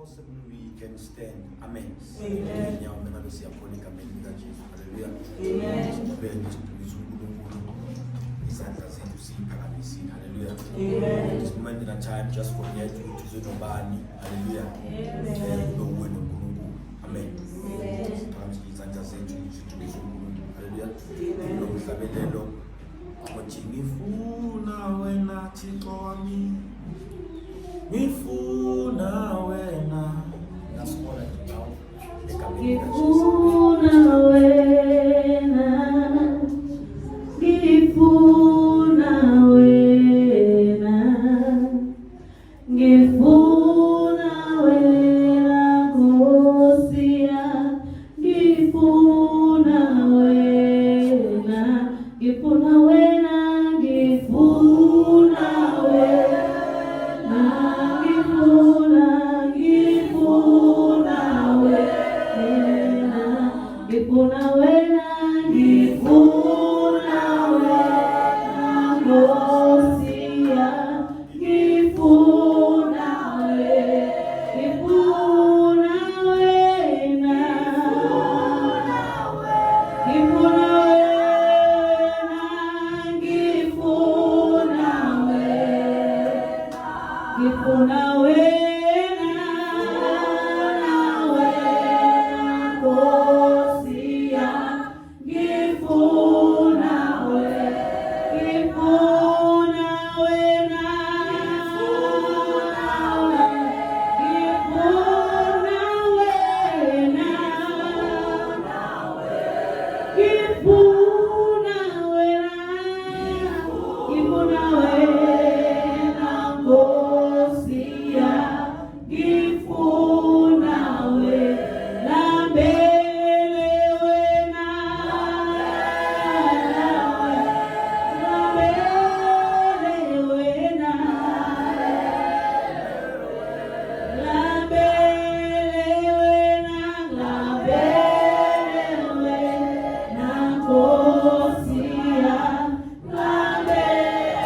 possible, we can stand. Amen. Amen. Hallelujah. This moment in a time, just forget to say nobody. Hallelujah. Amen. Ngifuna wena Thixo wami, ngifuna wena, nasibona nje ngifuna wena, ngifuna wena, ngifuna wena Nkosi ya, ngifuna wena, ngifuna wena, ngifuna wena, ngifuna wena, ngifuna wena, ngifuna wena Nkosi ya, ngifuna wena, ngifuna wena, ngifuna ngifuna wena, wena Nkosi ya, ngifuna wena, ngifuna wena, ngifuna wena, ngifuna wena Nkosi ya, ngifuna wena, mbele wena, mbele wena, mbele wena, mbele wena Nkosi ya, mbele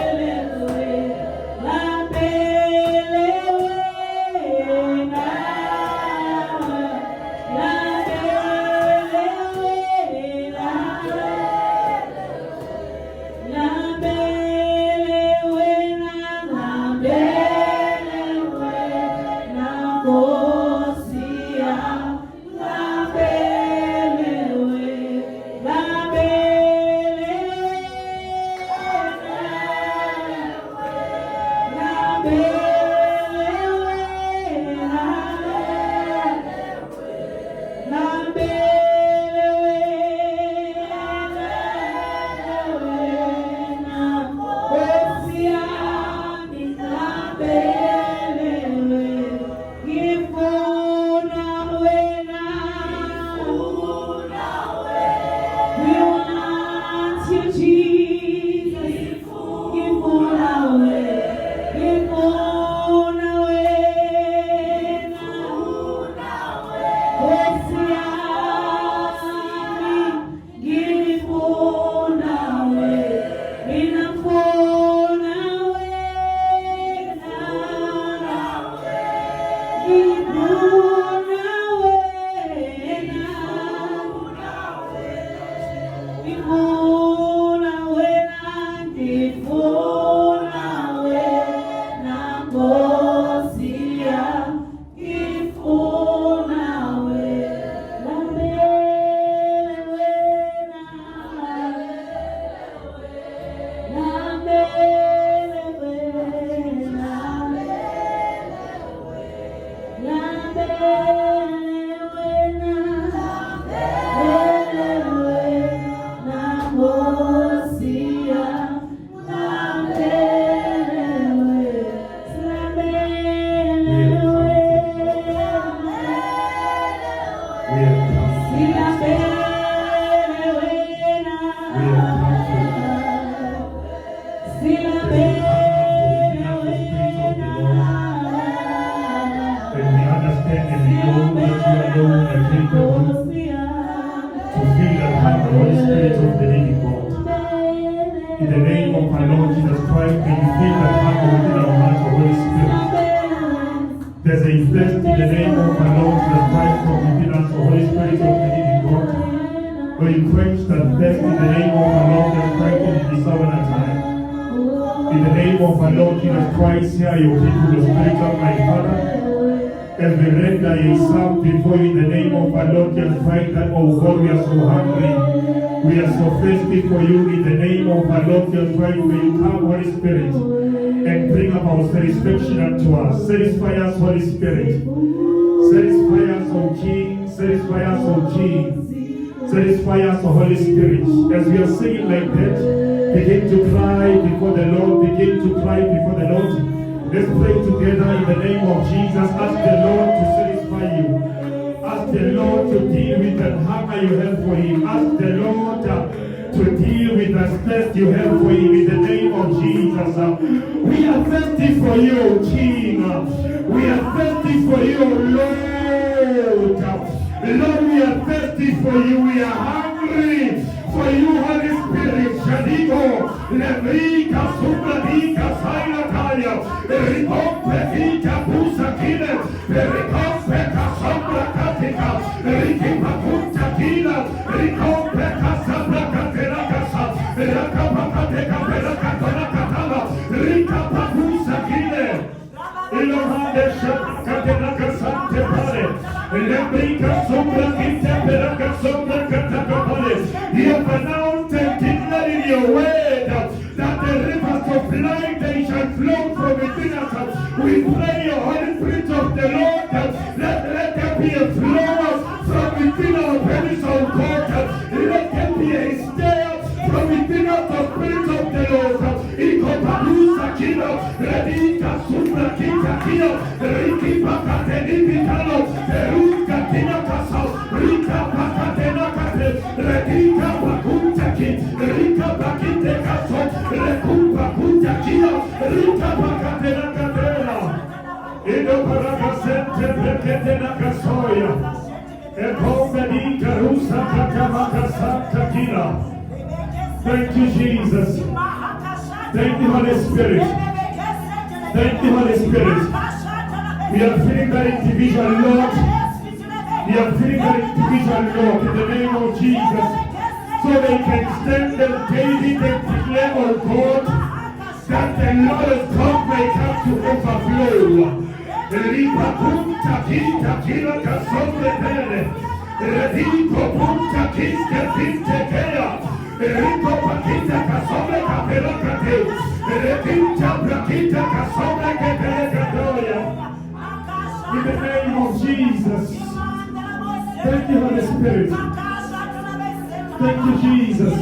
In the name of our Lord Jesus Christ, may you feel the power within our hearts, the Holy Spirit. There's a the name of our Lord Jesus Christ from within us, the Holy Spirit of the living God. Where you quench the thirst in the name of our Lord Jesus Christ in this hour and time. In the name of our Lord Jesus Christ, hear your people, the Spirit of my Father. As we render a psalm before you in the name of our Lord Jesus Christ, that, oh God, we are so hungry. We are so thirsty for you in the name of our Lord Jesus Christ. May you come, Holy Spirit, and bring about satisfaction unto us. Satisfy us, Holy Spirit. Satisfy us, O King. Satisfy us, O King. Satisfy us, O Holy Spirit. As we are singing like that, begin to cry before the Lord. Begin to cry before the Lord. Let's pray together in the name of Jesus. Ask the Lord to satisfy you. Ask the Lord to deal with the hunger you have for Him. Ask the Lord to deal with the thirst you have for Him in the name of Jesus. We are thirsty for you, King. We are thirsty for you, Lord. Lord, we are thirsty for you. We are hungry for you, Holy Spirit. Shadigo, Levrika, Subradika, Sailatalia, Ricompe, Vita, Pusakine, Ricompe, Casombra, Katika, Rikipa, Puntakina, Ricompe, Casabra, Cateracasa, Rakapakateka, Perakatana, Ricapa, Pusakine, Ilohade, Shakateraka, Sante Pare, Lebrika, Sombra, Kita, Peraka, Sombra, Katakapale. You have announced and declared in your word that the rivers of life they shall flow from within us. We pray, your Holy Spirit of the Lord, let there be a flow from within our bellies, O God. Let there be a stir from within us, the Spirit of the Lord. Ikopalusa kilo, Redika Supra Kita kilo, Riki Pakateni Pitalo, Peruka Tina Kasau, Rika Pakatena Kate, Redika Pakuntaki, Rika Pakite Kaso, Rekupa Kuntakino, Rika Pakatena Katela, Ido Parakasente Peketena Kasoya, Ekomedi Karusa Katamaka Santa Kila. Thank you, Jesus. Thank you, Holy Spirit. Thank you, Holy Spirit. We are feeling that individual, Lord. We are feeling that individual, Lord, in the name of Jesus. So they can stand and David and declare, oh God, that the Lord's cup may come to overflow. Ripa punta kita kila kasombre pele. Rediko punta kiska pinte kea. Rico Pakita Kasombre Kapela Kate, Rekinta Prakita Kasombre Kapela Katoya. In the name of Jesus. Thank you, Holy Spirit. Thank you, Jesus.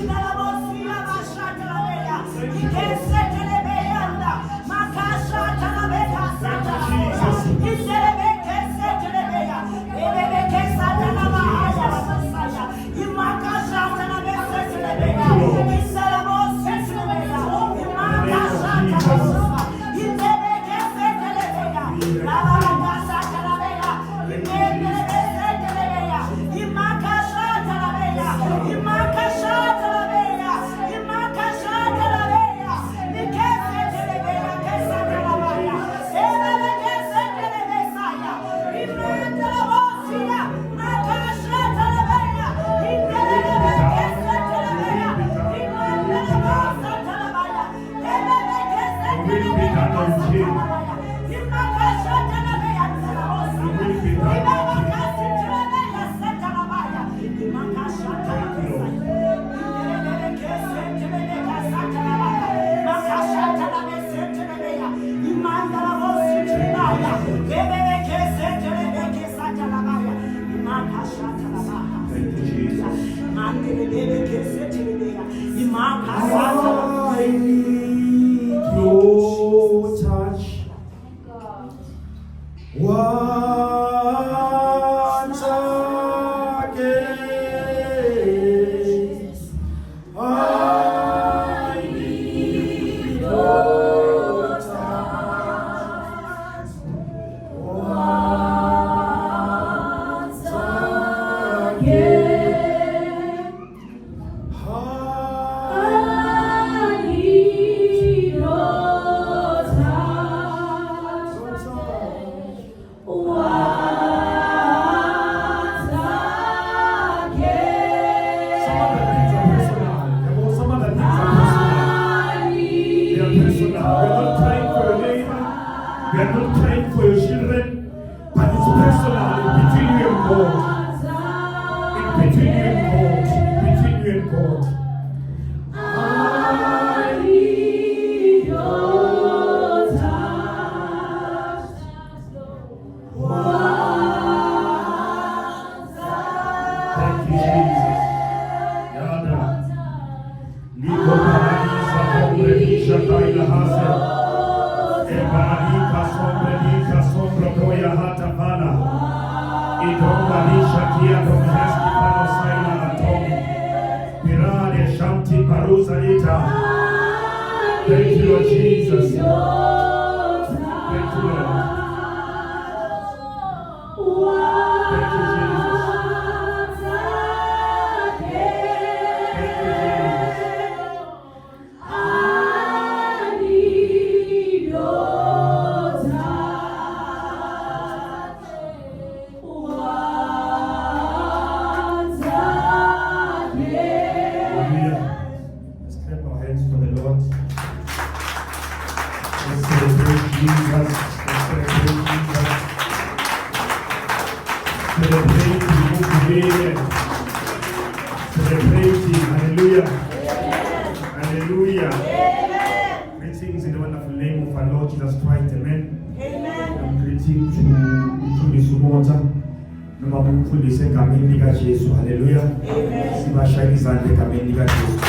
I need your touch. We're not praying for your neighbor. We are not praying for your children. But it's personal. It's between you and God. It's between you and God. Between you and God. I need your touch. Thank you, Jesus. Yada. Liko paradisa hombre disha kaila hase. Ebarika sombra koya hata pala. Idonga disha kia domhesti pano saila atomi. Pirade shanti parusa ita. Thank you, Lord Jesus. Thank you, Lord. Thank you, Jesus. Hallelujah. Let's clap our hands for the Lord. Let's celebrate Jesus. Let's celebrate Jesus. Celebrate Him. Celebrate Him. Hallelujah. Hallelujah. Greetings in the wonderful name of our Lord Jesus Christ. Amen. I'm greeting to Sumota. Noma kumfundise egameni lika Jesu. Hallelujah. Sibashayela izandla egameni lika Jesu.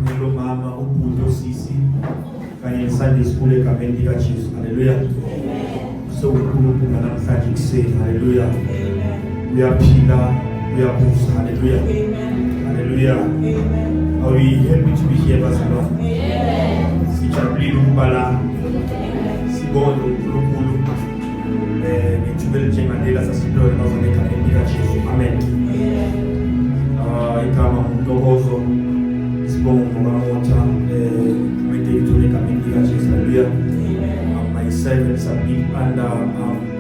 Ngelo mama ubhuti osisi kanye Sunday school egameni lika Jesu. Hallelujah. So uNkulunkulu namhlanje kuseni. Hallelujah. Uyaphila, uyabusa. Hallelujah. Hallelujah. Are we happy to be here, Pastor? Sijabulile ukuba la. Sibonge uNkulunkulu ngithubele njengalela sasidole bazone egameni lika Jesu. Amen. Igama uNtokozo sibonge ngokamotha kumethekithole egameni lika Jesu. Hallelujah. My servants have been under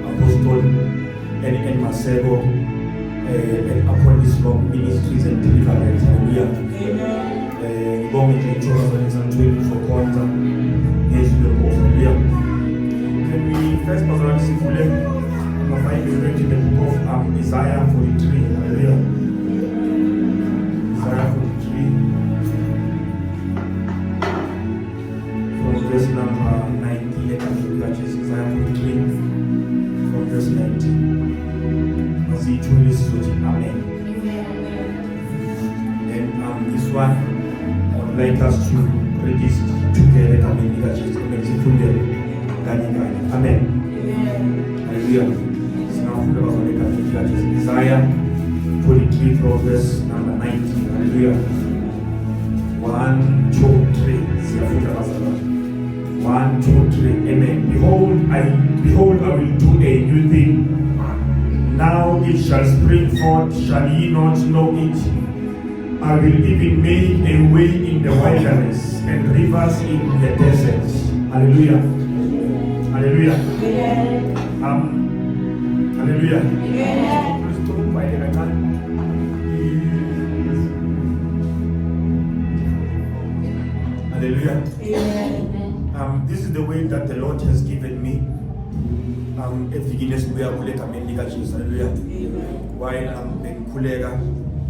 Apostle and Masego and upon this long ministries and deliverance. Hallelujah. Ngibonge nje ithokoza lesantweni sokonza ngezwi Hallelujah. Can we first Pastor sifule find the read in the book of Isaiah 43. Hallelujah. Isaiah 43 from verse number 19. Let us look at Isaiah 43 from verse 19. As he truly says, Amen. And this one, I would like us to read this together. Amen. Amen. Hallelujah. Isaiah 43 from verse number 19. Hallelujah. 1, 2, 3. 1, 2, 3. Amen. Behold, I will do a new thing. Now it shall spring forth, shall ye not know it? I will even make a way in the wilderness and rivers in the desert. Hallelujah. Hallelujah. Hallelujah. Hallelujah. This is the way that the Lord has given me. Hallelujah. While I'm in Kulega,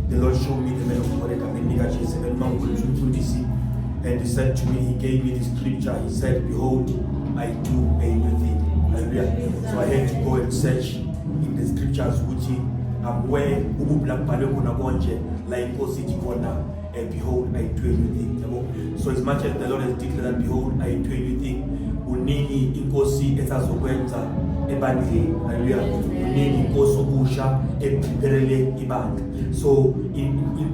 the Lord showed me the man of God and he said to me, he gave me the scripture. He said, behold, I do a new thing. Hallelujah. So I had to go and search in the scriptures which where like and behold, I do a new thing. So as much as the Lord has declared that behold, I do a new thing, unini inkosi etazokwenza ebandleni. Hallelujah. Unini inkosi okusha epreparele ibandla. So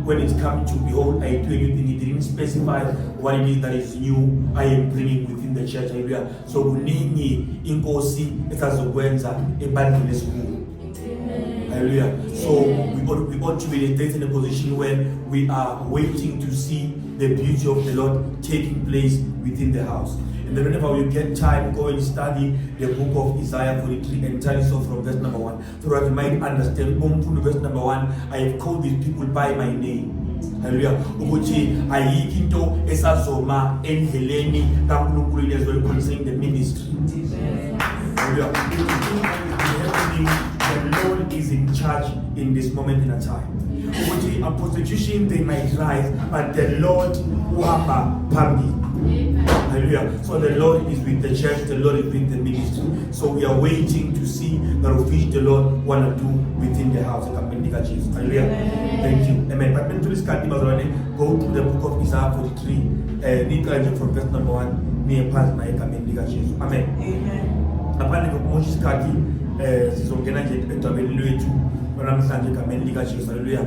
when it comes to behold, I do a new thing, it didn't specify what it is that is new I am bringing within the church. Hallelujah. So unini inkosi etazokwenza ebandleni esikhulu. Hallelujah. So we ought to be in a position where we are waiting to see the beauty of the Lord taking place within the house. And then whenever you get time, go and study the book of Isaiah 43 and study so from verse number 1. So that you might understand. Verse number 1, I have called these people by my name. Hallelujah. Ukuthi ayikho into esazoma endleleni kaNkulunkulu nezwe concerning the ministry. Hallelujah. The Lord is in charge in this moment in a time. Ukuthi a persecution they might rise, but the Lord uhamba phambili. Hallelujah. So the Lord is with the church, the Lord is with the ministry. So we are waiting to see the which the Lord want to do within the house. Hallelujah. Thank you. Amen. But when to this go to the book of Isaiah 43, from verse number 1, near past my Jesus. Amen. Apparently, Moses Kaki, sizongena nje etabeni lethu namhlanje egameni lika Jesu. Hallelujah.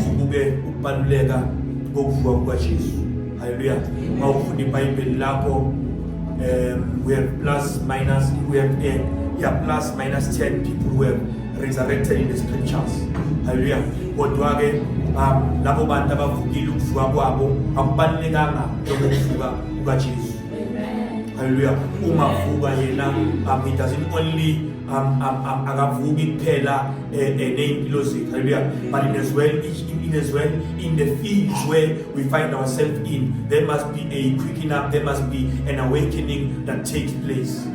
Sibuke ukubaluleka kokuvuka kukaJesu. Hallelujah. Mawufunda iBhayibheli lapho we have plus minus 10 people who have resurrected in the scriptures. Hallelujah. Kodwa ke labo bantu abavukile ukuvuka kwabo akubalulekanga ukuvuka kukaJesu. Hallelujah. Umavuka yena it doesn't only akavuki kuphela neimpilo zethu. Hallelujah. But as well in the fields where we find ourselves in, there must be a quickening up, there must be an awakening that takes place.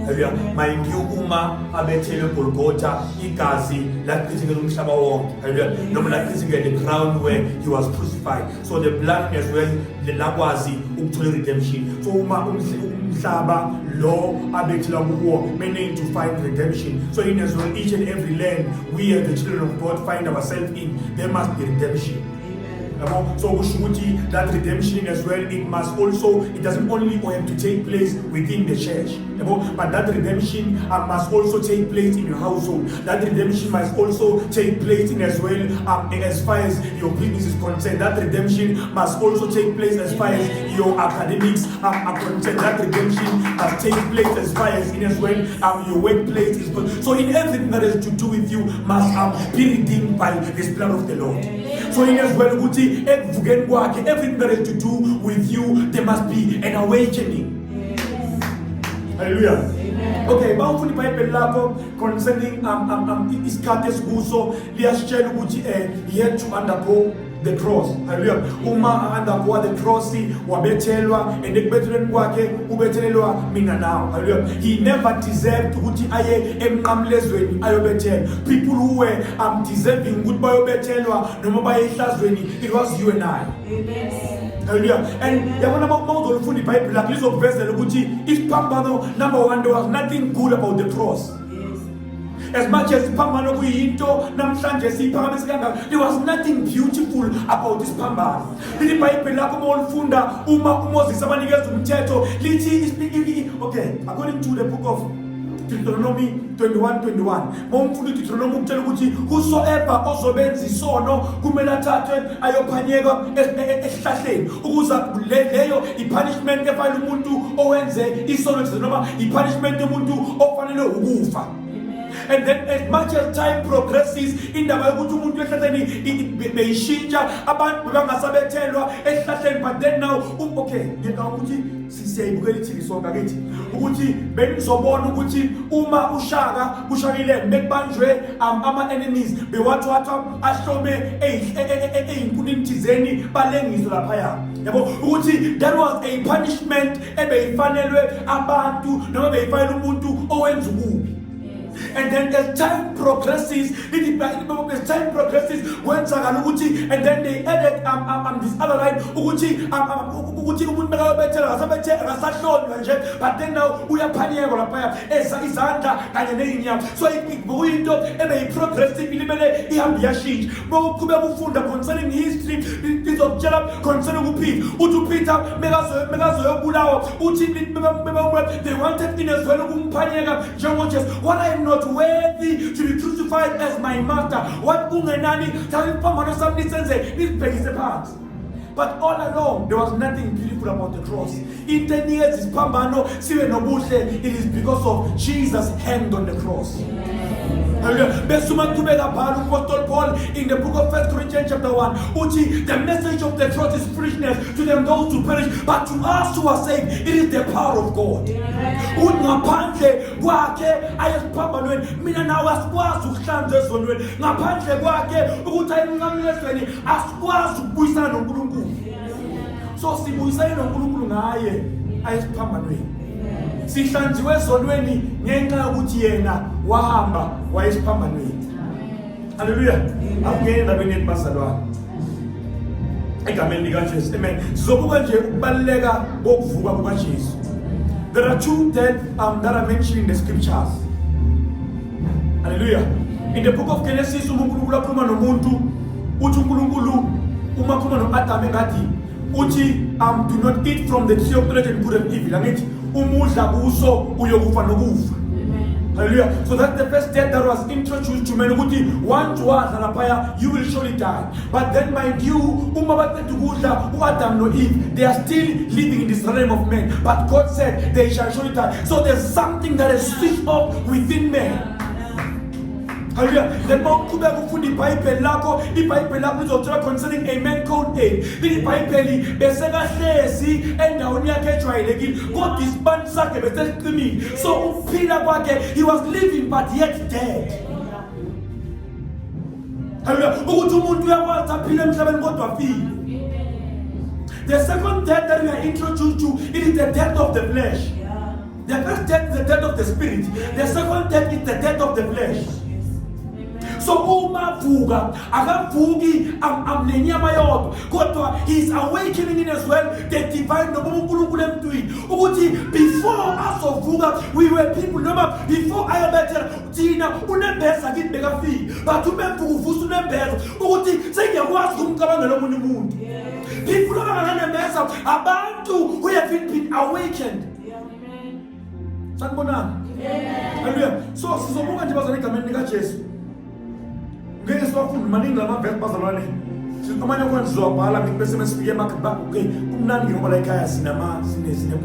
Hallelujah. Mind you, uma abethele Golgotha igazi lakhithikela umhlaba wonke. Hallelujah. Noma lakhithikela the ground where he was crucified. So the blood as well lakwazi ukuthola redemption. So uma umhlaba lo abethela kuwo meaning to find redemption. So in as well each and every land we as the children of God find ourselves in, there must be redemption. So that redemption as well, it doesn't only have to take place within the church, but that redemption must also take place in your household. That redemption must also take place in as well as far as your business is concerned. That redemption must also take place as far as your academics are concerned. That redemption must take place as far as in as well your workplace is concerned. So in everything that is to do with you must be redeemed by the blood of the Lord. So in as well, everything that is to do with you, there must be an awakening. Hallelujah. Okay, bawufuna iBhayibheli lapho concerning isikhathi esikuso liyasitshela ukuthi he had to undergo the cross. Hallelujah. Uma undergo the cross wabethelwa and ekubethelweni kwakhe ubethelelwa mina nawe. Hallelujah. He never deserved ukuthi aye emnqamlezweni ayobethelwa. People who were deserving ukuthi bayobethelwa noma baye ehlazweni, it was you and I. Amen. Hallelujah. And yabona mawuzolufunda iBhayibheli lakho lizokuvezela ukuthi isiphambano number 1, there was nothing good about the cross. As much as Pambano kuyinto namhlanje siphakamisa kangaka, there was nothing beautiful about this Pambano. Leli iBhayibheli lakho mawulifunda uma uMoses abanikeza umthetho lithi okay, according to the book of Deuteronomy 21:21. Mawumfunda Deuteronomy ukutshela ukuthi whosoever ozobenza isono kumele athathwe ayophanyekwa esihlahleni ukuze leyo ipunishment efanele umuntu owenze isono noma ipunishment yomuntu ofanele ukufa. And then as much as time progresses, indaba yokuthi umuntu ehlahleni beyishintsha abantu bangasabethelwa ehlahleni, but then now okay, ngicabanga ukuthi siyayibukela iTV sonke akithi ukuthi benizobona ukuthi uma ushakile bekubanjwe ama-enemies bewathatha ahlome eyinkunini thizeni balengiswe laphaya, yabo ukuthi that was a punishment ebeyifanelwe abantu noma beyifanele umuntu owenza ububi. And then as time progresses, and then they added this other line, but then now we are so it progressive concerning history, this of Job, concerning Peter, they wanted in as well, what I am not worthy to be crucified as my master. What ungenani telling Pamano something says this begs the part. But all along there was nothing beautiful about the cross. In 10 years is Pambano, Siwe Nobuche, it is because of Jesus' hand on the cross. Hallelujah. Besuma kubeka phala Apostle Paul in the book of 1 Corinthians chapter 1. Uchi, the message of the cross is foolishness to them those who perish, but to us who are saved, it is the power of God. Ngaphandle kwakhe ayesiphambanweni mina nawe asikwazi ukuhlanza ezonweni. Ngaphandle kwakhe ukuthi ayinqamlezweni asikwazi ukubuyisana noNkulunkulu. So sibuyisana noNkulunkulu ngaye ayesiphambanweni. Sihlanziwe ezonweni ngenxa yokuthi yena wahamba wayesiphambanweni. Hallelujah. Akungena endabeni yethu bazalwane. Egameni likaJesu. Amen. Sizobuka nje ukubaluleka bokuvuka kukaJesu. There are two deaths that are mentioned in the scriptures. Hallelujah. In the book of Genesis, uNkulunkulu akhuluma nomuntu, uthi uNkulunkulu uma akhuluma noAdam engathi uthi do not eat from the tree of knowledge and good and evil. Angithi umudla kuso uyokufa nokufa. Hallelujah. So that's the first death that was introduced to men. Once you will surely die. But then mind you, Adam no Eve, they are still living in this realm of men. But God said they shall surely die. So there's something that is switched off within men. Hallelujah. Then the Bible lako, iBible lako izotshela concerning a man called Cain. The Bible besekahlezi endaweni yakhe ejwayelekile. God isibani sakhe besesiqinile. So ukuphila kwakhe, he was living but yet dead. Hallelujah. Ukuthi umuntu uyakwazi aphile emhlabeni kodwa afile. The second death that we are introduced to, it is the death of the flesh. The first death is the death of the spirit. The second death is the death of the flesh. So uma vuka akavuki amnenyama yodwa kodwa he is awakening in as well the divine nobunkulunkulu emntwini ukuthi before asovuka we were people noma before ayabethela thina unembeza kithi bekafiki but umemvuka uvusa unembeza ukuthi sengiyakwazi ukumcabangela omunye umuntu. People abanganembeza abantu who have been awakened. Sanibonani? Hallelujah. So sizobuka nje bazana egameni likaJesu. Ngeke siwafunda maningi lamavesi bazalwane. Amanye kwenza zobhala ngibese mesifike emakhaya okay kumnandi ngoba la ekhaya sine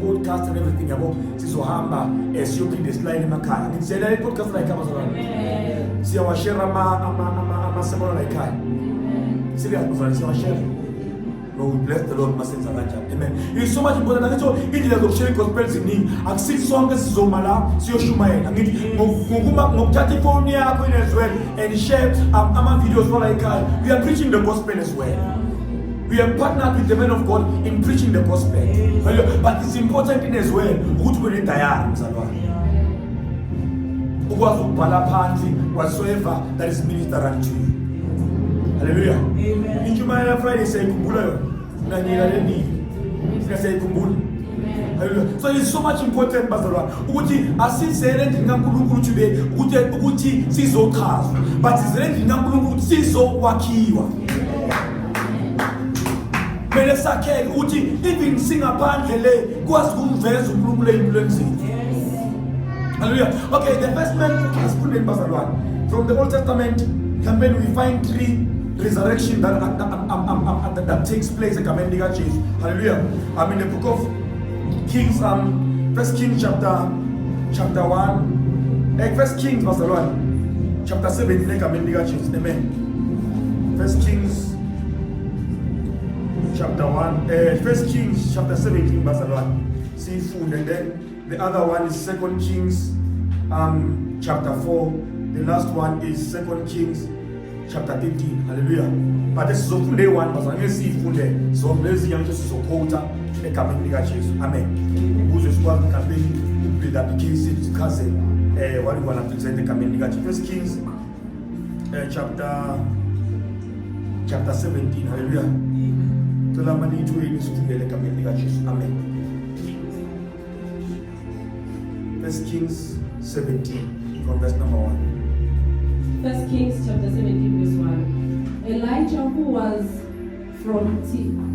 podcast and everything yabo sizohamba siyophinda slide emakhaya. Ngizela le podcast la ekhaya bazalwane. Siyawashare ama semona la ekhaya. Serious bazalwane siyawashare. No, we bless the Lord masenza kanjani. Amen. It is so much important that indlela zokushare gospel ziningi. Akusithi sonke sizoma la siyoshumayela. Ngithi ngokuthatha ifoni yakho as well and share ama videos for like we are preaching the gospel as well. We are partnered with the men of God in preaching the gospel. But it's important in as well ukuthi ube nedayari mzalwane. Ukwazi ukubhala phansi whatsoever that is ministered unto you. Hallelujah. Amen. Injumayela Friday sayikhumbula yona. Nanyela leni. Siyayikhumbula. Hallelujah. So it's so much important bazalwane ukuthi asizele ndingankulunkulu tube ukuthi sizochazwa but sizele ndingankulunkulu ukuthi sizowakhiwa. Mele sakheke ukuthi even singaphandle le kwazi kumveza uNkulunkulu empilweni zethu. Hallelujah. Okay, the first man is put in bazalwane. From the Old Testament campaign we find three resurrection that takes place in Jesus. Hallelujah. I'm in the book of Kings, First Kings chapter 1, First Kings verse 1, chapter 17. Jesus. Amen. First Kings chapter 1, First Kings chapter 17 verse 1. See food, and then the other one is Second Kings chapter 4. The last one is Second Kings chapter 13. Hallelujah. But this is a full day one, but I'm going to see full day. So I'm going to see you just so quota the coming Jesus. Amen. Who's just one campaign who build up the case to cousin what you want to present the coming Jesus. First Kings chapter 17. Hallelujah. To the money to read this full day the coming Jesus. Amen. First Kings 17 from verse number 1. First Kings chapter 17 verse 1. Elijah, who was from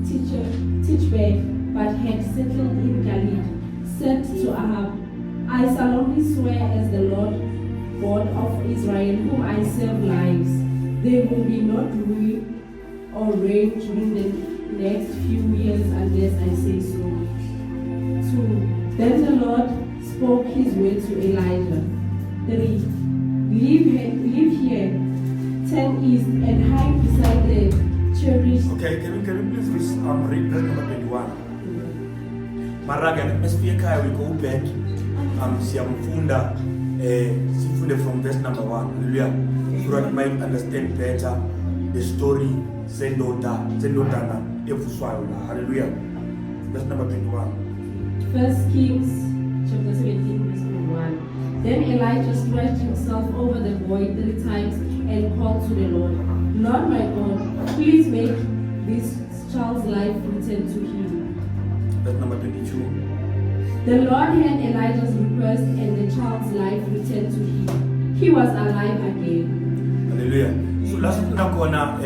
Tishbe but had settled in Galilee, said to Ahab, I solemnly swear as the Lord God of Israel, whom I serve, lives, there will be not ruin or rain during the next few years unless I say so. 2. Then the Lord spoke his word to Elijah. 3. Live here, turn east, and hide beside the cherished. Okay, can we please read verse number 21? Maraga, atmosphere kaya we go back. Siyamfunda, sifunde from verse number 1. Hallelujah. So that you might understand better the story. Zendotana, Efuswayo. Hallelujah. Verse number 21. 1 Kings chapter 17, verse 1. Then Elijah stretched himself over the void 3 times and called to the Lord, Lord my God, please make this child's life return to him. Verse number 22. The Lord heard Elijah's request and the child's life returned to him. He was alive again. Hallelujah. So last nakona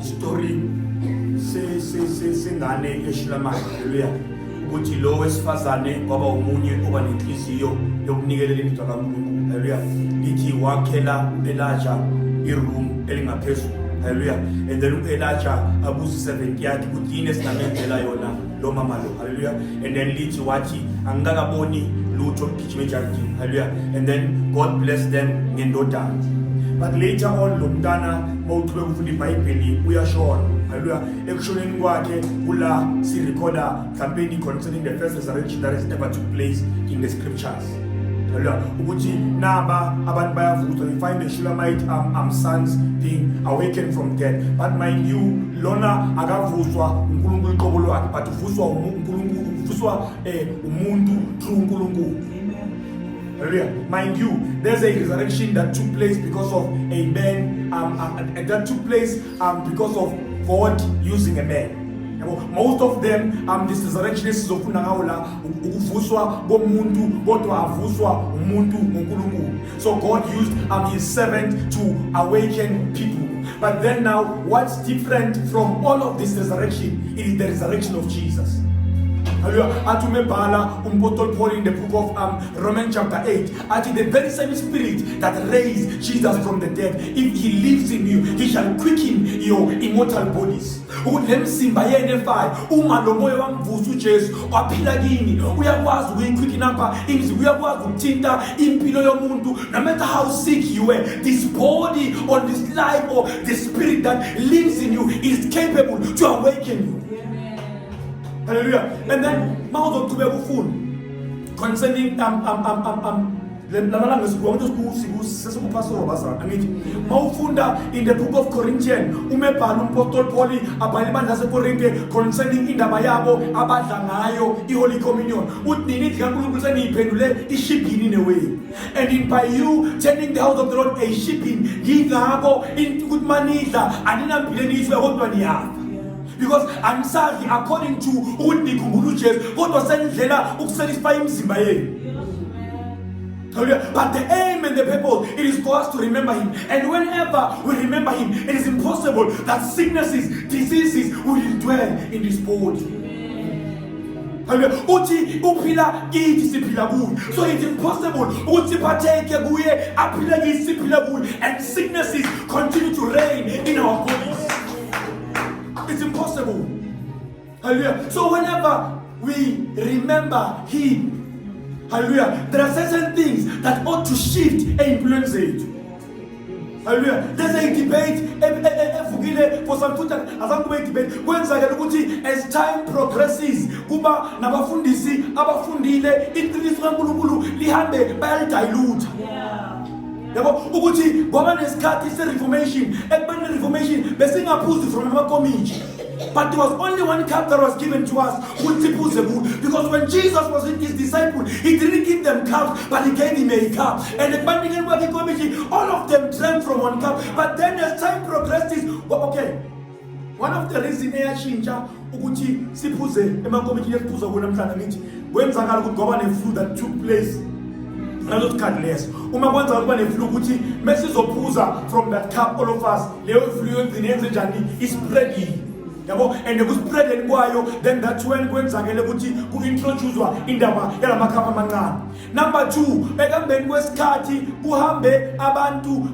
story sengane eShulamite. Hallelujah. Ukuthi lo wesifazane kwaba umunye oba nenhliziyo yokunikelela into kaNkulunkulu. Hallelujah. Lithi wakhela Elijah iroom elingaphezulu. Hallelujah. And then Elijah abuza 70 yakhe ukuthi yini esingamenzela yona lo mama lo. Hallelujah. And then lithi wathi angikakaboni lutho gijima ejalini. Hallelujah. And then God blessed them ngendodana. But later on lo mntana mawuthube kufunda iBhayibheli uyashona. Hallelujah. Ekushoneni kwakhe kula si recorder campaign concerning the first resurrection that has ever took place in the scriptures. Hallelujah. Ukuthi naba abantu bayavutha, you find the Shulamite sons being awakened from death. But mind you, lona akavuswa uNkulunkulu iqobo lwakhe, but uvuswa uNkulunkulu, uvuswa umuntu through uNkulunkulu. Hallelujah. Mind you, there's a resurrection that took place because of a man, that took place because of God using a man. Most of them, this resurrection is ukufuna ngawula ukuvuswa komuntu kodwa avuswa umuntu ngoNkulunkulu. So God used his servant to awaken people. But then now, what's different from all of this resurrection? It is the resurrection of Jesus. Atumebala Paul in the book of Romans chapter 8. At the very same spirit that raised Jesus from the dead, if he lives in you, he shall quicken your immortal bodies. Ulemsimba yenefai umalomoyo wamvusu Jesu waphila kini uyakwazi ukuyiquicken imizimba uyakwazi ukuthinta impilo yomuntu. No matter how sick you were, this body or this life or the spirit that lives in you is capable to awaken you. Hallelujah. And then mawuzo kube kufuna concerning mawufunda in the book of Corinthians umebhala umpostoli Paul abhale ibandla laseKorinte concerning indaba yabo abadla ngayo iHoly Communion. Uthi nini kaNkulunkulu seniyiphendule ishipini in a way, and in by you turning the house of the Lord a shipping yingakho ukuthi manidla aninampilo nizwe kodwa niyafa. Because I'm sorry, according to ukuthi nikhumbula uJesu kodwa senidlela ukusatisfy imizimba yenu. But the aim and the purpose, it is for us to remember him. And whenever we remember him, it is impossible that sicknesses, diseases will dwell in this body. Uthi uphila kithi siphila kuye. So it's impossible uthi partake kuye aphila kithi siphila kuye, and sicknesses continue to reign in our bodies. It's impossible. Hallelujah. So whenever we remember him, hallelujah, there are certain things that ought to shift and influence it. Hallelujah. There's a debate for some future debate as time progresses kuba nabafundisi abafundile iqiniso kaNkulunkulu lihambe bayalidilute. Ukuthi ngoba nesikhathi se-reformation ekubani reformation besingaphuzi from amakomiji, but there was only one cup that was given to us, because when Jesus was with his disciples, he didn't give them cups, but he gave him a cup, and all of them drank from one cup. But then as time progresses, okay, one of the reasons eyashintsha ukuthi siphuze emakomiji esiphuza kuwo namhlanje ngithi kwenzakala ukuthi ngoba ne-flu that took place not kindness. Uma kwanza ukuba ne-flu ukuthi mesizophuza from that cup, all of us leyo flu yonzini yenze njani ispreading, yabo, and kuspreading kwayo, then that's when kwenzakele ukuthi ku-introducewa indaba yalamakhapu amancane. Number 2, ekambeni kwesikhathi kuhambe abantu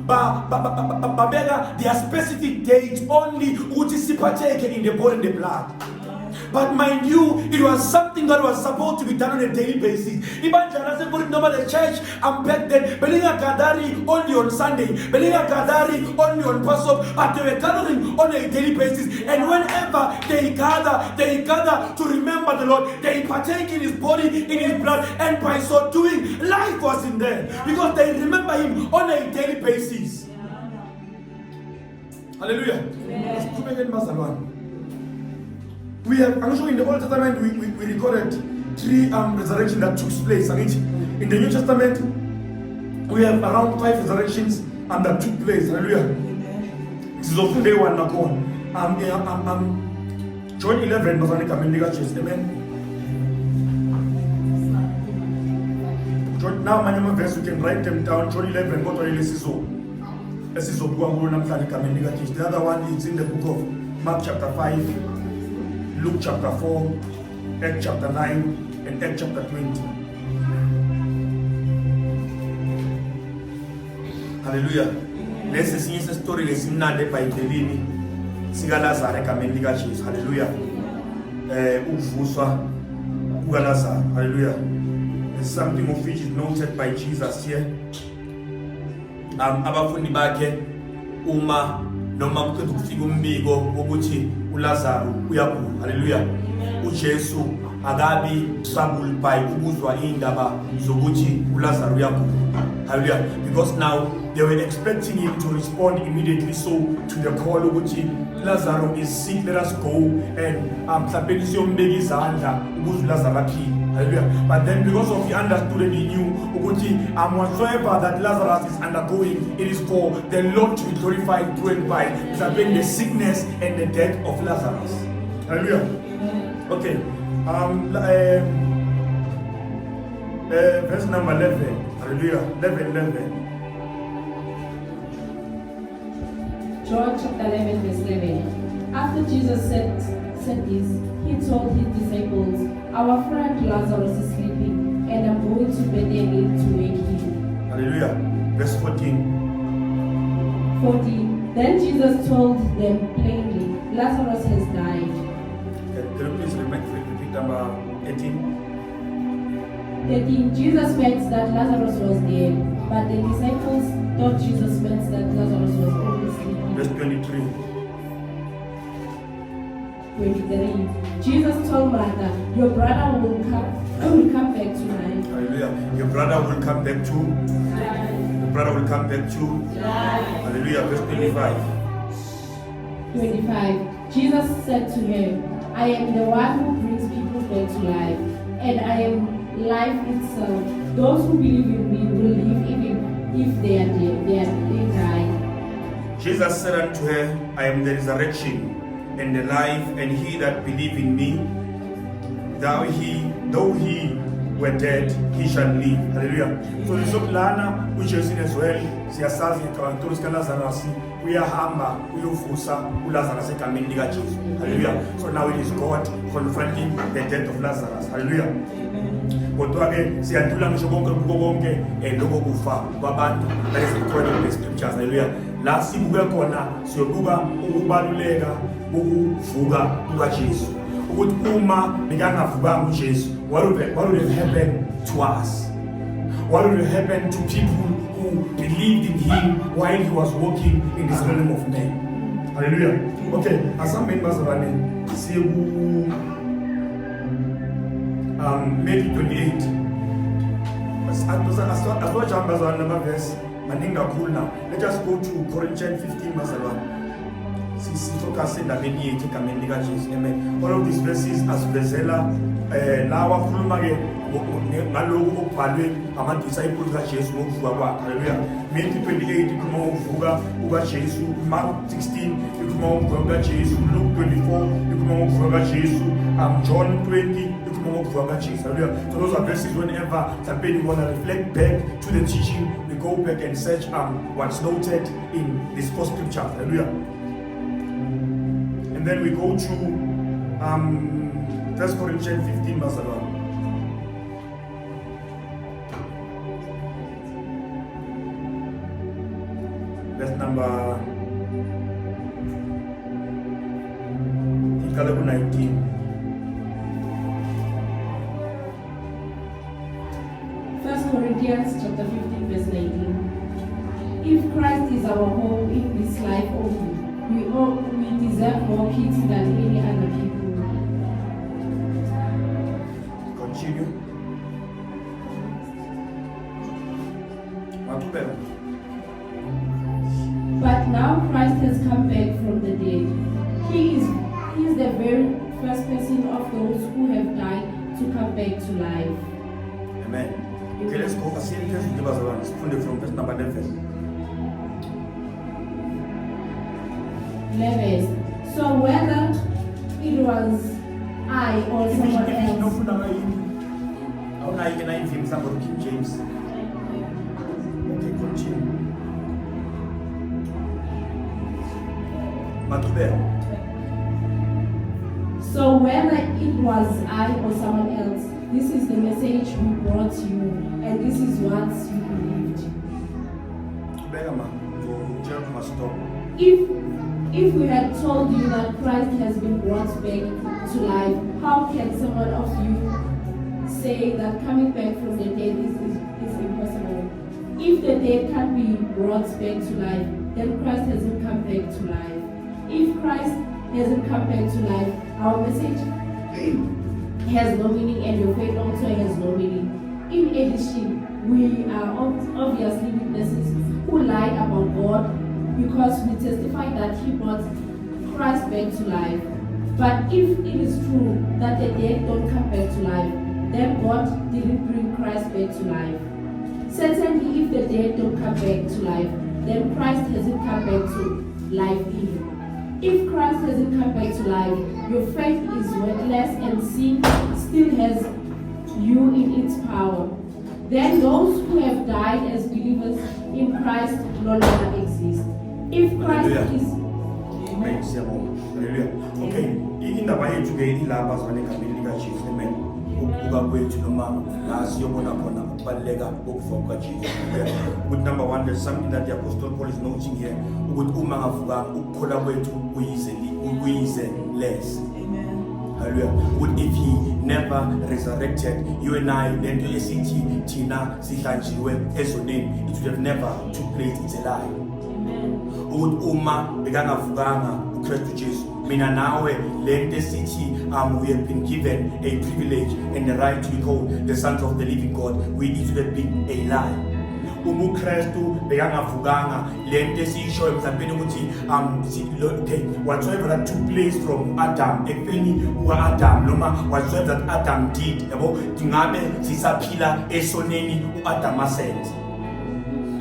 babeka their specific date only ukuthi sipartake in the body and the blood. But mind you, it was something that was supposed to be done on a daily basis. Even Janase put it over the church, and back then, Belinga Gadari only on Sunday, Belinga Gadari only on Passover, but they were gathering on a daily basis. And whenever they gather to remember the Lord, they partake in his body, in his blood, and by so doing, life was in there because they remember him on a daily basis. Hallelujah. We have, I'm sure in the Old Testament we recorded 3 resurrections that took place. In the New Testament we have around 5 resurrections that took place. Hallelujah. This is often day one. John 11 was on the church. Amen. Now, my name verse, you can write them down. John 11, go to the other one is in the book of Mark chapter 5, Luke chapter 4, Acts chapter 9, and Acts chapter 20. Hallelujah. Let's see the story. Let's see the Bible. Sigalazar kamendika Jesus. Hallelujah. Uvuswa ugalazar. Hallelujah. There's something of which is noted by Jesus here. Abafundi bakhe uma noma kuqeda ukufika umbiko ukuthi uLazaro uyaphuma. Hallelujah. uJesu akabi troubled by ukuzwa indaba zokuthi uLazaro uyaphuma. Hallelujah. Because now they were expecting him to respond immediately so to the call ukuthi Lazarus is sick, let us go and mhlawumbe siyombeka izandla ukuze uLazarus aphile. Hallelujah. But then because of he understood and he knew ukuthi whatsoever that Lazarus is undergoing, it is for the Lord to be glorified through and by the sickness and the death of Lazarus. Hallelujah. Okay. Verse number 11. Hallelujah. 11. John chapter 11 verse 11. After Jesus said this, he told his disciples, "Our friend Lazarus is sleeping, and I'm going to Bethany to wake him." Hallelujah. Verse 14. 14. Then Jesus told them plainly, "Lazarus has died." Can you please repeat number 18? 13. Jesus meant that Lazarus was dead, but the disciples thought Jesus meant that Lazarus was only sleeping. Verse 23. 23. Jesus told Martha, "Your brother will come back tonight." Hallelujah. Your brother will come back too. Your brother will come back too. Hallelujah. Verse 25. 25. Jesus said to him, "I am the one who brings people back to life, and I am life itself. Those who believe in me will live even if they are dead, they die." Jesus said unto her, "I am the resurrection and the life, and he that believe in me, though he were dead, he shall live." Hallelujah. So the soplana which is in as well, siyasazi kabantu Lazarus uyahamba uyofusa uLazarus egameni lika Jesu. Hallelujah. So now it is God confronting the death of Lazarus. Hallelujah. Kodwa ke siyadlula ngisho konke lokho kufa kwabantu that is recorded in the scriptures. Hallelujah. La sibuka khona siyobuka ukubaluleka ukuvuka kukaJesu. Ukuthi uma bekangavukanga uJesu, what would have happened to us? What would have happened to people who believed in him while he was walking in this realm of men? Hallelujah. Okay, asambeni bazalwane siku Matthew 28. Asojamba bazalwane amavesi maningi kakhulu now. Let us go to Corinthians 15 bazalwane. Focus endabeni yethu egameni lika Jesu. Amen. All of these verses asivezela lawa khuluma ke ngalokho okubhalwe ama-disciples kaJesu ngokuvuka kwakhe. Hallelujah. Matthew 28 ikhuluma ngokuvuka kukaJesu. Mark 16 ikhuluma ngokuvuka kukaJesu. Luke 24 ikhuluma ngokuvuka kukaJesu. John 20 ikhuluma ngokuvuka kukaJesu. Hallelujah. So those are verses whenever somebody want to reflect back to the teaching, we go back and search what's noted in these four scriptures. Hallelujah. And then we go to 1 Corinthians 15 verse 1. Verse number 19. Corinthians chapter 15 verse 19. If Christ is our hope in this life only, we deserve more pity than any other people. Continue. But now Christ has come back from the dead. He is the very first person of those who have died to come back to life. Amen. Okay, let's go. Let's from verse number 11. 11. So whether it was I or someone else. Somebody King James. Okay, continue. So whether it was I or someone else, this is the message we brought you, and this is what you believed. If we had told you that Christ has been brought back to life, how can someone of you say that coming back from the dead is impossible? If the dead can't be brought back to life, then Christ hasn't come back to life. If Christ hasn't come back to life, our message has no meaning and your faith also has no meaning. In addition, we are obviously witnesses who lied about God because we testify that He brought Christ back to life. But if it is true that the dead don't come back to life, then God didn't bring Christ back to life. Certainly, if the dead don't come back to life, then Christ hasn't come back to life either. If Christ hasn't come back to life, your faith is worthless and sin still has you in its power. Then those who have died as believers in Christ no longer exist. If Christ is... Hallelujah. Okay, indaba yethu ke ilapha sibane egameni likaJesu. Amen. Ukubuka kwethu noma la siyobona khona ukubaleka kokufa kukaJesu. Ukuthi number 1, there's something that the Apostle Paul is noting here. Ukuthi uma ngavuka ukukholwa kwethu kuyize less. Amen. Hallelujah. Would if he never resurrected, you and I, then to SCT, Tina, Sihanjiwe, Esoname, it would have never took place. It's a lie. Would Uma begana Fugana, Ukretu Jesu, Mina nawe, Lente City, we have been given a privilege and the right to be called the sons of the living God. We it would have been a lie. Kristu bekangavukanga lento esiyishoyo mhlawumbe ukuthi whatsoever that took place from Adam ekufeni uka-Adam noma whatsoever that Adam did yabo dingabe sisaphila esoneni u-Adam asenze.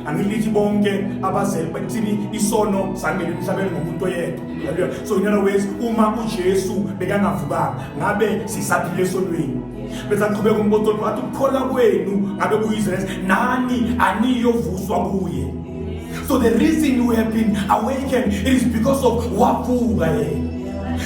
Angilithi bonke abazeli bekuthini isono sangena emhlabeni ngomuntu oyedwa. So in other words, uma uJesu bekangavukanga ngabe sisaphila esonweni. Bese aqhubeka umbotolo wathi ukukholwa kwenu ngabe kuyiZisrael nani aniyovuswa kuye. So the reason we have been awakened it is because of wavuka yena.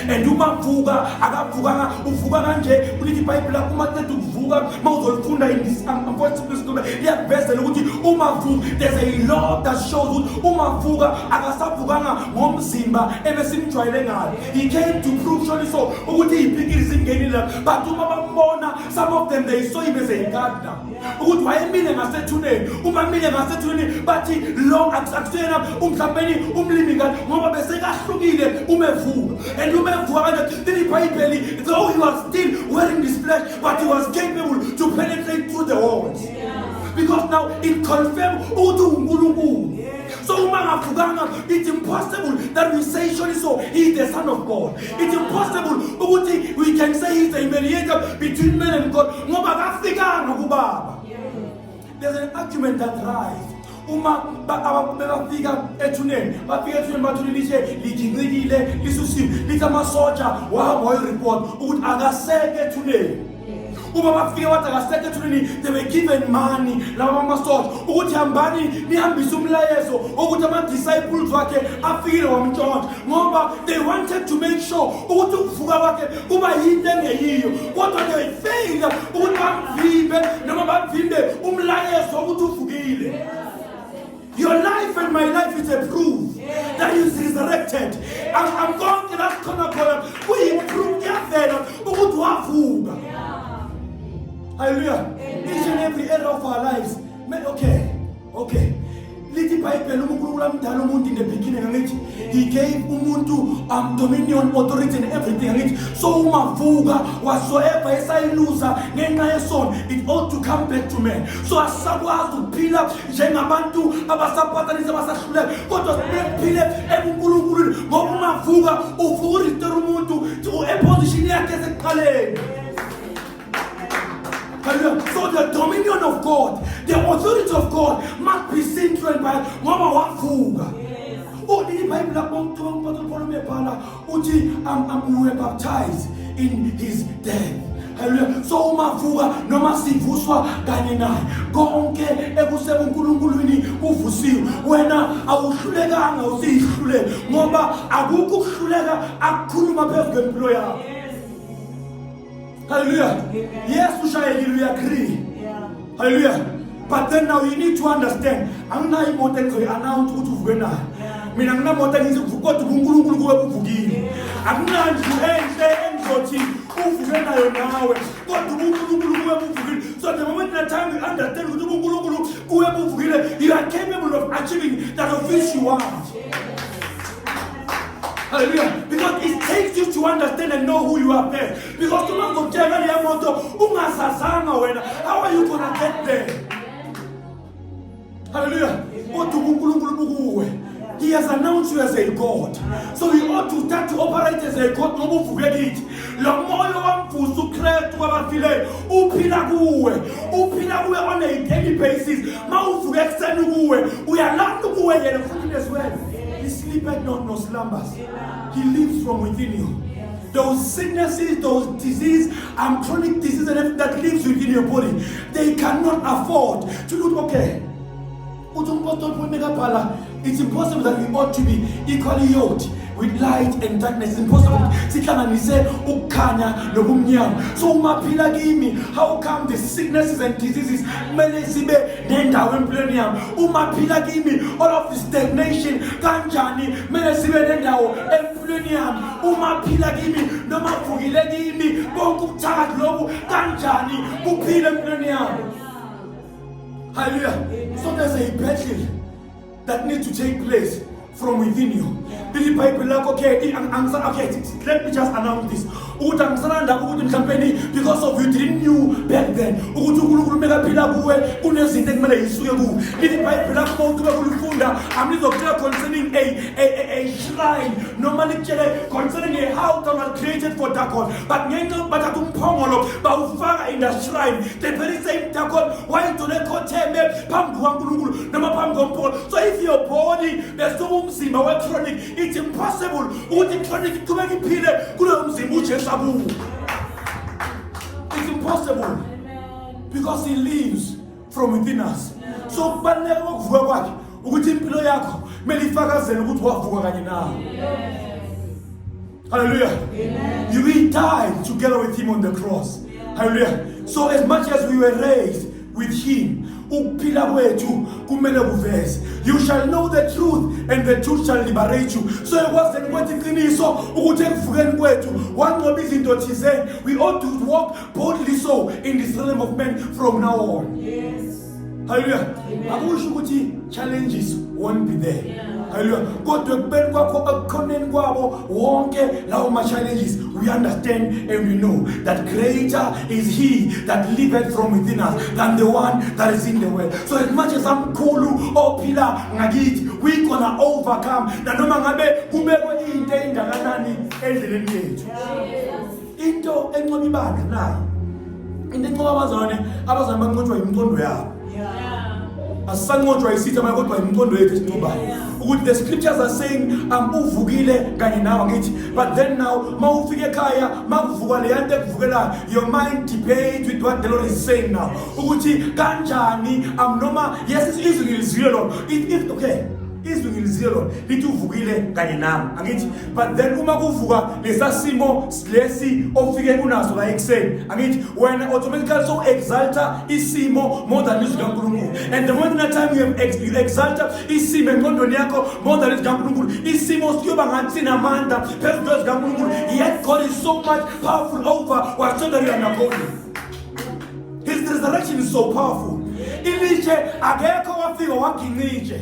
And umavuka akavukanga uvuka kanje ulithi iBhayibheli uma kuthi ukuvuka mawuzolifunda in this unfortunately liyaveza ukuthi umavuka there's a law that shows ukuthi umavuka akasavukanga ngomzimba ebesimjwayele ngayo. He came to prove surely so ukuthi iphikiri zingenile but uma bambona some of them they saw him as a gardener ukuthi wayemile ngasethuneni uma mile ngasethuneni bathi lo akusena umhlambeni umlimi ngani ngoba besekahlukile umevuka. And though he was still wearing this flesh, but he was capable to penetrate through the walls. Because now it confirms so it's impossible that we say surely so he is the Son of God. It's impossible we can say he is a mediator between men and God. There's an argument that rises. Uma bafika ethuneni bathule lijincikile lisusiwe lithi amasoja wahamba report ukuthi akaseke ethuneni. Uma bafika wathi akaseke ethuneni they were given money laba amasoja ukuthi hambani nihambise umlayezo ukuthi ama-disciples wakhe afikile wamntshontsha ngoba they wanted to make sure ukuthi ukuvuka kwakhe kuba yinto engeyiyo kodwa they failed ukuthi bamvimbe noma bamvimbe umlayezo ukuthi uvukile. Your life and my life is a proof that he is resurrected. I'm going to that corner. We prove that because wavuka. Hallelujah. Each and every area of our lives. Okay. Lithi iBhayibheli uNkulunkulu amdala umuntu in the beginning angithi he gave umuntu dominion, authority and everything angithi so umavuka whatsoever esayiluza ngenxa yesono it ought to come back to man. So asakwazi ukuphila njengabantu abasaphathanisa abasahluleka kodwa siphile ebuNkulunkulu ngoba umavuka uvuka urestore umuntu to eposition yakhe esekuqaleni. So the dominion of God, the authority of God must be central by ngoba wavuka. The Bible we were baptized in his death. Hallelujah. So umavuka noma sivuswa kanye naye konke ekusebuNkulunkuluwini uvusiwe. Wena awuhlulekanga usihluleke ngoba akukho ukuhluleka akukhuluma phezulu kwempilo yakho. Hallelujah. Yes, we agree. Hallelujah. But then now you need to understand. I'm not important to announce what you've been at. I'm not important to go to Bungu go up Bugi. I'm not to end go to Bungu. So the moment that time you understand you are capable of achieving that of which you are. Hallelujah. Because it takes you to understand and know who you are first. Because how are you going to get there? Hallelujah. He has announced you as a God. So we ought to start to operate as a God. Don't forget it. On a daily basis. We are not to go as well. He sleepeth not, nor slumbers. He lives from within you. Those sicknesses, those disease, chronic diseases that lives within your body, they cannot afford to look okay. It's impossible that we ought to be equally yoked with light and darkness. It's impossible. So how come the sicknesses and diseases all of the stagnation hallelujah. So there's a battle that needs to take place from within you. Okay, let me just announce this. Because of you didn't know back then. Concerning a shrine, normally concerning a house that was created for Dagon. But in the shrine, the very same Dagon, why do they call so if your body, there's no chronic, it's impossible. It's impossible because he lives from within us. So hallelujah. We died together with him on the cross. Hallelujah. So as much as we were raised with him, you shall know the truth and the truth shall liberate you. So it wasn't what it is. So one more business that he said we ought to walk boldly so in this realm of men from now on. Yes. Hallelujah. Challenges won't be there. Hallelujah. God to challenges. We understand and we know that greater is he that liveth from within us than the one that is in the world. So as much as I'm Kolu or Pila Nagit, we're gonna overcome. The scriptures are saying but then now your mind debates with what the Lord is saying now. Yes, it's easy, it's okay. But then when automatically so exalta isimo more than this and the moment that time you exalta isimo more than this isimo yet God is so much powerful over whatsoever you are not going. His resurrection is so powerful. ilitshe akekho wafika waginqije.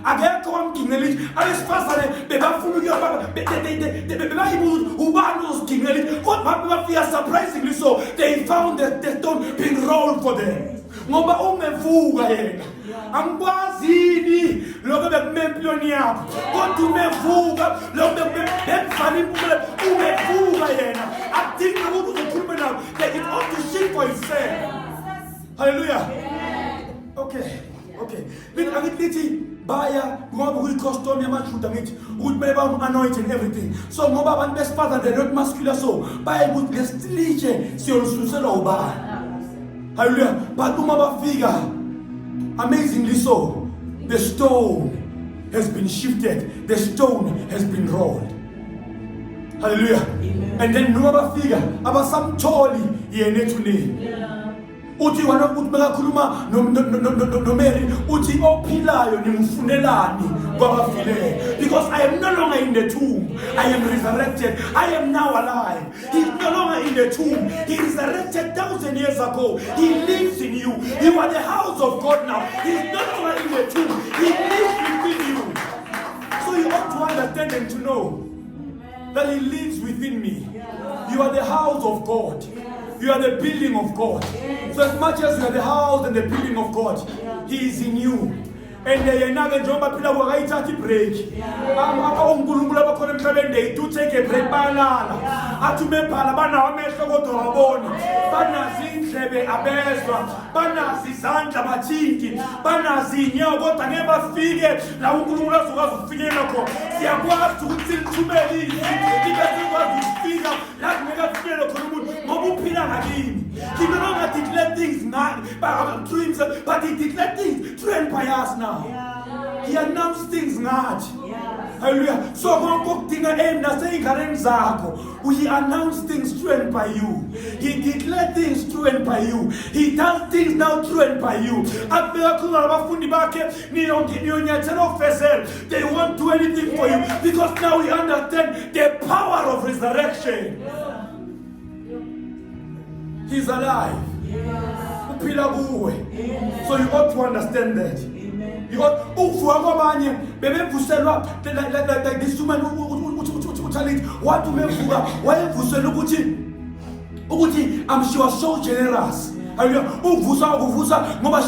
Akekho wamginqela abesifazane bebafuna ukuyobaba bebayibuza ubani oziginqela kodwa bafika surprisingly so they found the stone being rolled for them ngoba umevuka yena angikwazini lokho bekumempilweni yakho kodwa umevuka lokho bekufana impumela umevuka yena akudingi ukuthi ukhulume nabo they ought to shit for himself. Hallelujah. Okay. Lithi baya ngoba kuyicustom yamaJuda ngithi ukuthi beba anoint and everything. So ngoba abantu besifazane they're not muscular so baya ukuthi lesiliche siyolususelwa ubani. Hallelujah. But uma bafika amazingly so the stone has been shifted, the stone has been rolled. Hallelujah. Amen. And then noma bafika abasamtholi yena ethuneni. Uthi wena ukuthi bekakhuluma noMary uthi ophilayo nimfunelani kwabafileyo because I am no longer in the tomb, I am resurrected, I am now alive. He is no longer in the tomb, he resurrected 1,000 years ago. He lives in you. You are the house of God now. He is no longer in the tomb, he lives within you. So you ought to understand and to know that he lives within me. You are the house of God. You are the building of God. So as much as you are the house and the building of God, he is in you. And yenake njengoba phila kwakayithatha ibreak. UNkulunkulu abakhona emhlabeni they do take a break balala. Athi mebhala banawo amehlo kodwa wabona. Banazi indlebe abezwa. Banazi izandla bathinti. Banazi inyawo kodwa ngeke bafike la uNkulunkulu azokwazi ukufinyelela khona. Siyakwazi ukuthi sithumele izwi. Ikwazi ukufika la ngeke kufinyelela khona umuntu ngoba uphila ngakini. He no longer declare things not by dreams, but he declared things trained by us now. He announced things not. Hallelujah. So he announced things trained by you. He declared things trained by you. He does things now trained by you. They won't do anything for you because now we understand the power of resurrection. He's alive. So you ought to understand that. You ought like this woman what to make why she was so generous.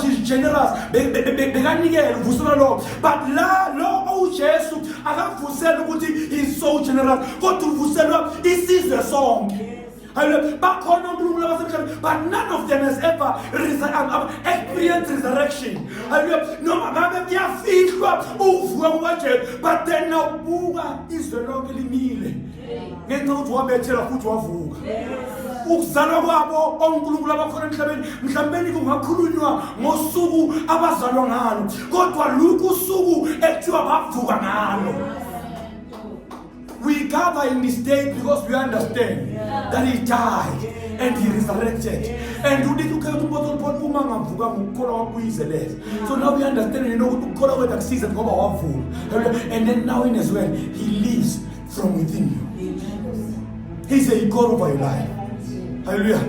She's generous. But he's so generous. He sees the song. But none of them has ever experienced resurrection. But then now is the longely meal. Ukuzalwa kwabo oNkulunkulu abakhona emhlabeni mhlawumbe kungakhulunywa ngosuku abazalwa ngalo kodwa lokhu suku ekuthiwa bavuka ngalo. We gather in this day because we understand that he died and he resurrected. And so now we understand and know and then now in as well, he lives from within you. He's a God over your life. Hallelujah.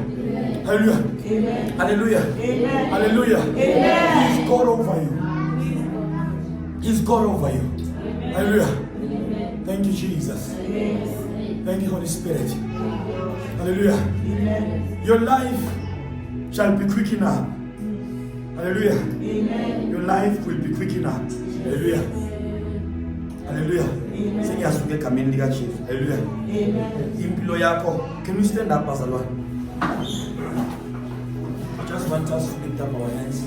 Hallelujah. Amen. Hallelujah. Amen. Hallelujah. Amen. He's God over you. He's God over you. Amen. Hallelujah. Thank you, Jesus. Amen. Thank you, Holy Spirit. Hallelujah. Amen. Your life shall be quickened up. Hallelujah. Amen. Your life will be quickened up. Hallelujah. Hallelujah. Hallelujah. Impilo yakho. Can we stand up, Pastor Lord? I just want us to lift up our hands.